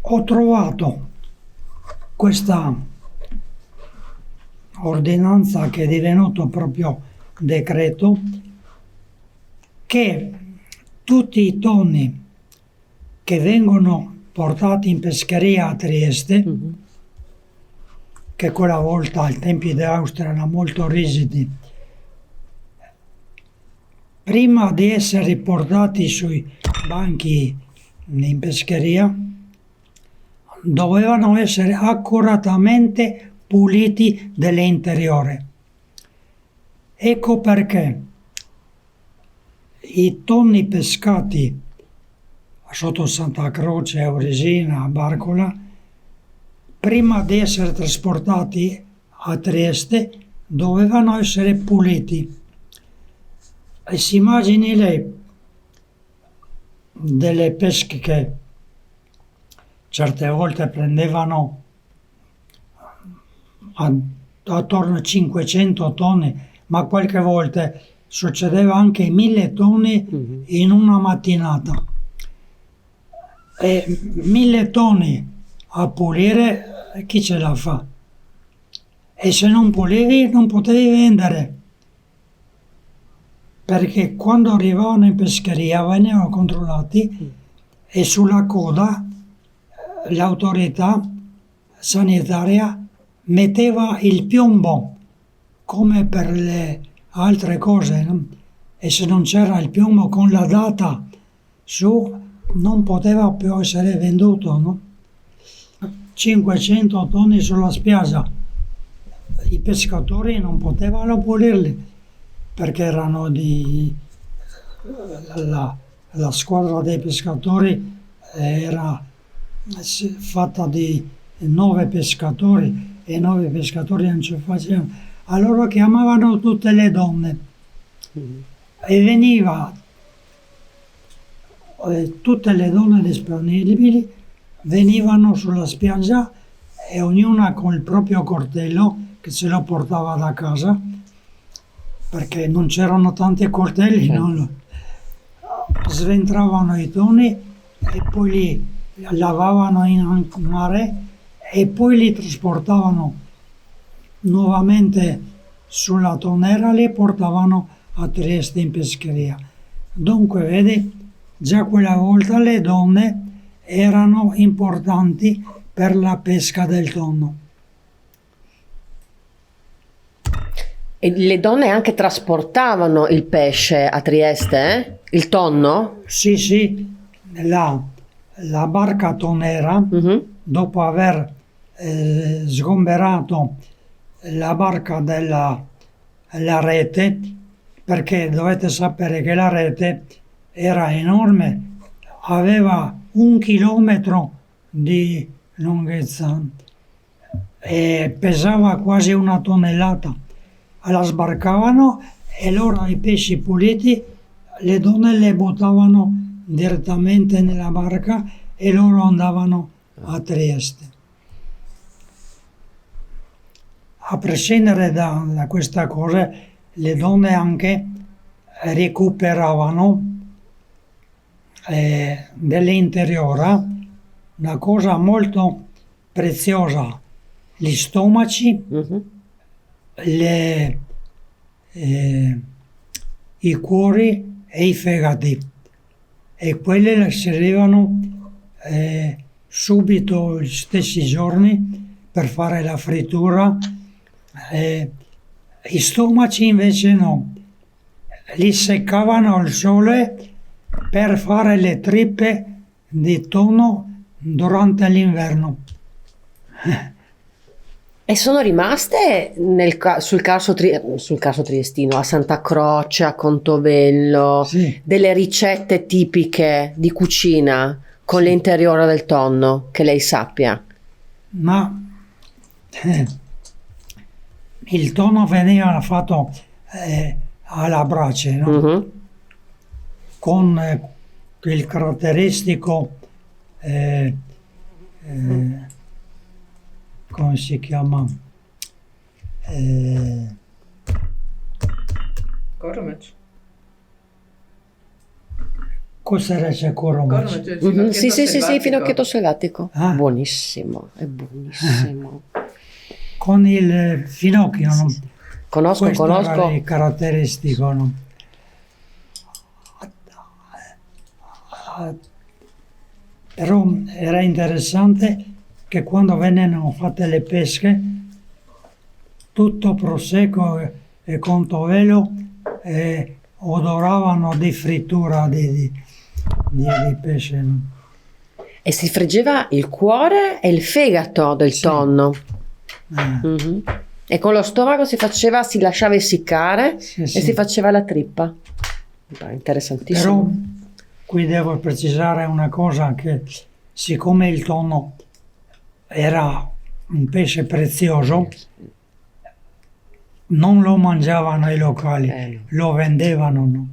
ho trovato questa ordinanza che è divenuto proprio decreto, che tutti i tonni che vengono portati in pescheria a Trieste, che quella volta ai tempi di Austria erano molto rigidi, prima di essere portati sui banchi in pescheria, dovevano essere accuratamente puliti dall'interiore. Ecco perché i tonni pescati sotto Santa Croce, a Oresina, a Barcola, prima di essere trasportati a Trieste, dovevano essere puliti. E si immagini lei delle pesche che certe volte prendevano attorno a 500 tonni, ma qualche volta succedeva anche 1000 tonni in una mattinata. E 1000 tonni a pulire, chi ce la fa? E se non pulivi non potevi vendere, perché quando arrivavano in pescheria venivano controllati e sulla coda l'autorità sanitaria metteva il piombo come per le altre cose, no? E se non c'era il piombo con la data su non poteva più essere venduto, no? 500 tonni sulla spiaggia, i pescatori non potevano pulirli perché erano la squadra dei pescatori era fatta di 9 pescatori e 9 pescatori non ci facevano. Allora chiamavano tutte le donne e veniva tutte le donne disponibili venivano sulla spiaggia e ognuna con il proprio coltello che se lo portava da casa, perché non c'erano tanti coltelli, no? Sventravano i tonni e poi li lavavano in mare e poi li trasportavano nuovamente sulla tonnera e li portavano a Trieste in pescheria. Dunque, vedi, già quella volta le donne erano importanti per la pesca del tonno. E le donne anche trasportavano il pesce a Trieste, il tonno? Sì, la barca tonnera, dopo aver sgomberato la barca della rete, perché dovete sapere che la rete era enorme, aveva 1 chilometro di lunghezza e pesava quasi 1 tonnellata. La sbarcavano e loro i pesci puliti le donne le buttavano direttamente nella barca e loro andavano a Trieste. A prescindere da questa cosa, le donne anche recuperavano dell'interiora una cosa molto preziosa, gli stomaci, i cuori e i fegati, e quelle le servivano subito gli stessi giorni per fare la frittura. I stomaci invece no, li seccavano al sole per fare le trippe di tonno durante l'inverno. E sono rimaste sul caso triestino, a Santa Croce, a Contovello, Sì. delle ricette tipiche di cucina con l'interiore del tonno, che lei sappia? Ma il tonno veniva fatto alla brace, no? Con il caratteristico come si chiama? Cos'era il coromaccio? Corno, cioè il Mhm, finocchietto sì, sì, sì, sì, selvatico. finocchietto selvatico. Ah. Buonissimo, è buonissimo. Con il finocchio, Sì, no? sì. Conosco, Questo era conosco. il caratteristico, no? Però era interessante che quando vennero fatte le pesche, tutto Prosecco e Contovelo odoravano di frittura di pesce. No? E si friggeva il cuore e il fegato del Sì. tonno. Eh, Mhm. E con lo stomaco si lasciava essiccare sì, e sì. si faceva la trippa. Beh, Però interessantissimo. qui devo precisare una cosa, che siccome il tonno era un pesce prezioso, non lo mangiavano i locali, No. lo vendevano. No?